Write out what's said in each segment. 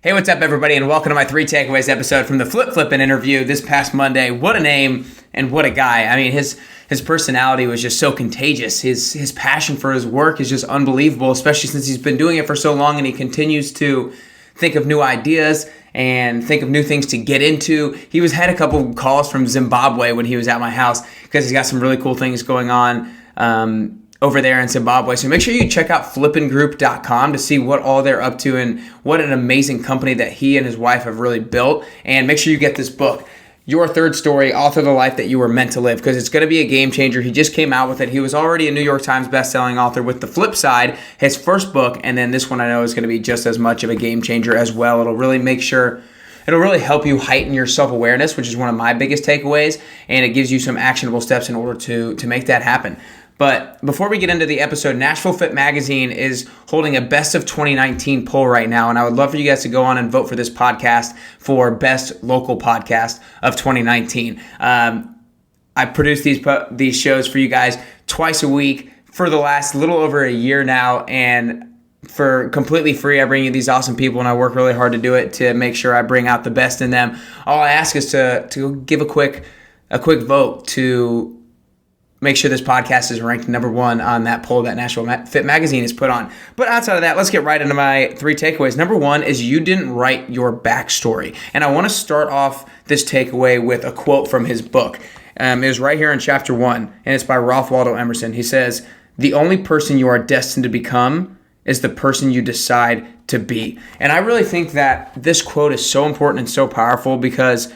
Hey, what's up, everybody, and welcome to my 3 takeaways episode from the Flippen interview this past Monday. What a name and what a guy. I mean, his personality was just so contagious. His passion for his work is just unbelievable, especially since he's been doing it for so long and he continues to think of new ideas and think of new things to get into. He had a couple calls from Zimbabwe when he was at my house because he's got some really cool things going on over there in Zimbabwe. So make sure you check out flippengroup.com to see what all they're up to and what an amazing company that he and his wife have really built. And make sure you get this book, Your Third Story, Author the Life That You Were Meant to Live, because it's going to be a game changer. He just came out with it. He was already a New York Times bestselling author with The Flip Side, his first book, and then this one I know is going to be just as much of a game changer as well. It'll really help you heighten your self-awareness, which is one of my biggest takeaways, and it gives you some actionable steps in order to make that happen. But before we get into the episode, Nashville Fit Magazine is holding a Best of 2019 poll right now, and I would love for you guys to go on and vote for this podcast for Best Local Podcast of 2019. I produce these shows for you guys twice a week for the last little over a year now, and for completely free. I bring you these awesome people, and I work really hard to do it to make sure I bring out the best in them. All I ask is to give a quick vote to make sure this podcast is ranked number 1 on that poll that Nashville Fit Magazine has put on. But outside of that, let's get right into my 3 takeaways. Number 1 is you didn't write your backstory. And I want to start off this takeaway with a quote from his book. It was right here in chapter 1, and it's by Ralph Waldo Emerson. He says, "The only person you are destined to become is the person you decide to be." And I really think that this quote is so important and so powerful because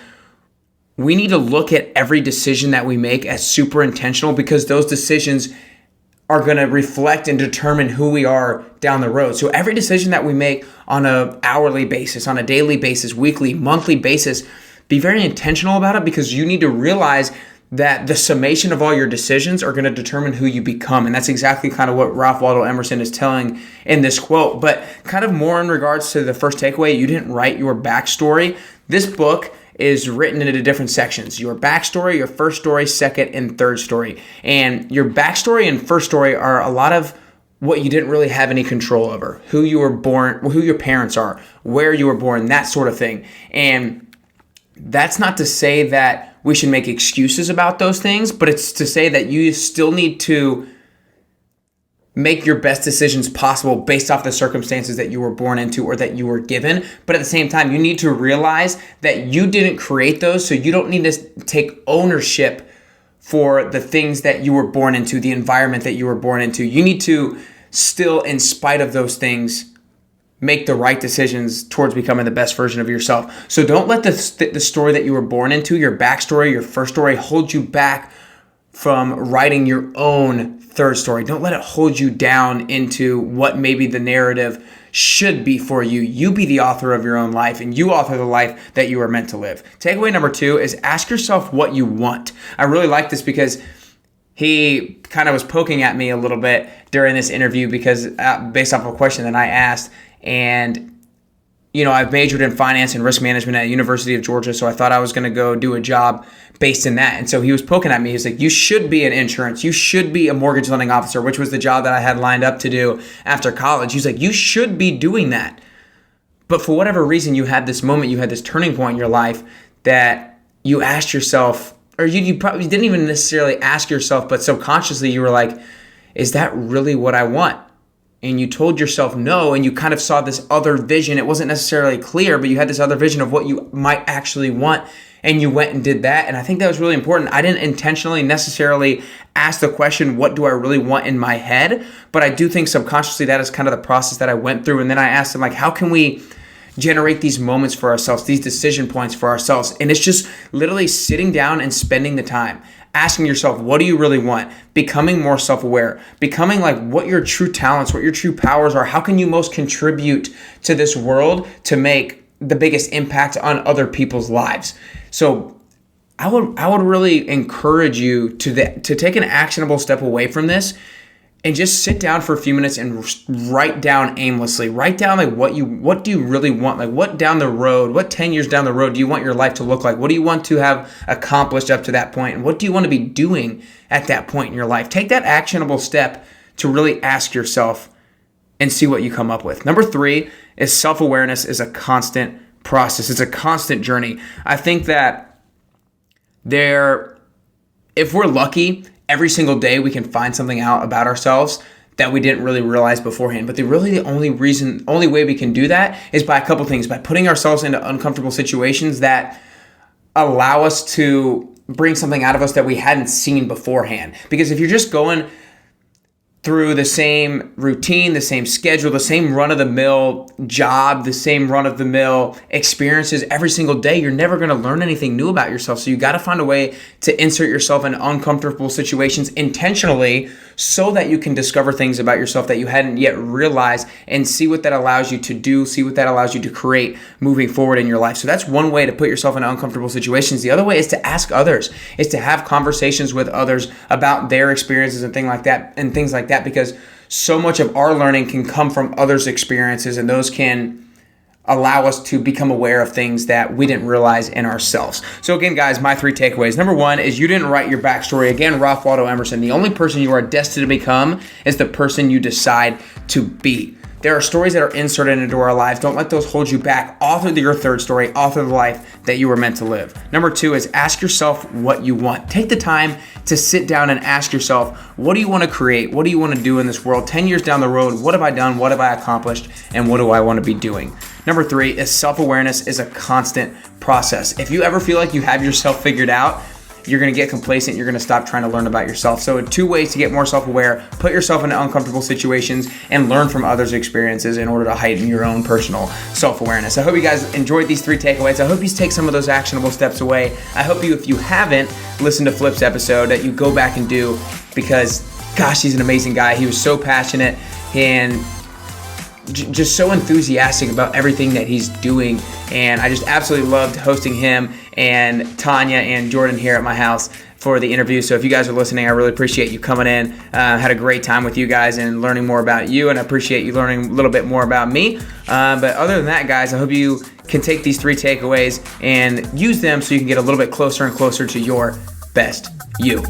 we need to look at every decision that we make as super intentional, because those decisions are going to reflect and determine who we are down the road. So every decision that we make on an hourly basis, on a daily basis, weekly, monthly basis, be very intentional about it, because you need to realize that the summation of all your decisions are going to determine who you become. And that's exactly kind of what Ralph Waldo Emerson is telling in this quote. But kind of more in regards to the first takeaway, you didn't write your backstory. This book is written into different sections: your backstory, your first story, second, and third story. And your backstory and first story are a lot of what you didn't really have any control over: who you were born, who your parents are, where you were born, that sort of thing. And that's not to say that we should make excuses about those things, but it's to say that you still need to make your best decisions possible based off the circumstances that you were born into or that you were given. But at the same time, you need to realize that you didn't create those, so you don't need to take ownership for the things that you were born into, the environment that you were born into. You need to still, in spite of those things, make the right decisions towards becoming the best version of yourself. So don't let the story that you were born into, your backstory, your first story, hold you back from writing your own third story. Don't let it hold you down into what maybe the narrative should be for you. You be the author of your own life, and you author the life that you are meant to live. Takeaway number 2 is ask yourself what you want. I really like this because he kind of was poking at me a little bit during this interview because based off of a question that I asked. And I've majored in finance and risk management at the University of Georgia, so I thought I was going to go do a job based in that. And so he was poking at me. He was like, you should be in insurance. You should be a mortgage lending officer, which was the job that I had lined up to do after college. He was like, you should be doing that. But for whatever reason, you had this moment, you had this turning point in your life that you asked yourself, or you probably didn't even necessarily ask yourself, but subconsciously you were like, is that really what I want? And you told yourself no, and you kind of saw this other vision. It wasn't necessarily clear, but you had this other vision of what you might actually want, and you went and did that. And I think that was really important. I didn't intentionally necessarily ask the question, what do I really want in my head? But I do think subconsciously that is kind of the process that I went through. And then I asked him, like, how can we generate these moments for ourselves, these decision points for ourselves? And it's just literally sitting down and spending the time, asking yourself, what do you really want? Becoming more self-aware, becoming like what your true talents, what your true powers are. How can you most contribute to this world to make the biggest impact on other people's lives? So I would really encourage you to take an actionable step away from this and just sit down for a few minutes and write down aimlessly. Write down like what do you really want? Like what down the road, what 10 years down the road do you want your life to look like? What do you want to have accomplished up to that point? And what do you want to be doing at that point in your life? Take that actionable step to really ask yourself and see what you come up with. Number 3 is self-awareness is a constant process. It's a constant journey. I think that if we're lucky, every single day we can find something out about ourselves that we didn't really realize beforehand. But the only way we can do that is by a couple things, by putting ourselves into uncomfortable situations that allow us to bring something out of us that we hadn't seen beforehand. Because if you're just going through the same routine, the same schedule, the same run-of-the-mill job, the same run-of-the-mill experiences every single day, you're never going to learn anything new about yourself. So you got to find a way to insert yourself in uncomfortable situations intentionally so that you can discover things about yourself that you hadn't yet realized and see what that allows you to do, see what that allows you to create moving forward in your life. So that's one way to put yourself in uncomfortable situations. The other way is to ask others, is to have conversations with others about their experiences and things like that, because so much of our learning can come from others' experiences, and those can allow us to become aware of things that we didn't realize in ourselves. So again, guys, my 3 takeaways. Number 1 is you didn't write your backstory. Again, Ralph Waldo Emerson, the only person you are destined to become is the person you decide to be. There are stories that are inserted into our lives. Don't let those hold you back. Author your 3rd story. Author the life that you were meant to live. Number 2 is ask yourself what you want. Take the time to sit down and ask yourself, what do you want to create? What do you want to do in this world? 10 years down the road, what have I done? What have I accomplished? And what do I want to be doing? Number 3 is self-awareness is a constant process. If you ever feel like you have yourself figured out, you're going to get complacent. You're going to stop trying to learn about yourself. So 2 ways to get more self-aware: put yourself into uncomfortable situations and learn from others' experiences in order to heighten your own personal self-awareness. I hope you guys enjoyed these 3 takeaways. I hope you take some of those actionable steps away. I hope if you haven't listened to Flip's episode, that you go back and do, because gosh, he's an amazing guy. He was so passionate and just so enthusiastic about everything that he's doing, and I just absolutely loved hosting him and Tanya and Jordan here at my house for the interview. So if you guys are listening, I really appreciate you coming in. Had a great time with you guys and learning more about you, and I appreciate you learning a little bit more about me. But other than that, guys, I hope you can take these 3 takeaways and use them so you can get a little bit closer and closer to your best you.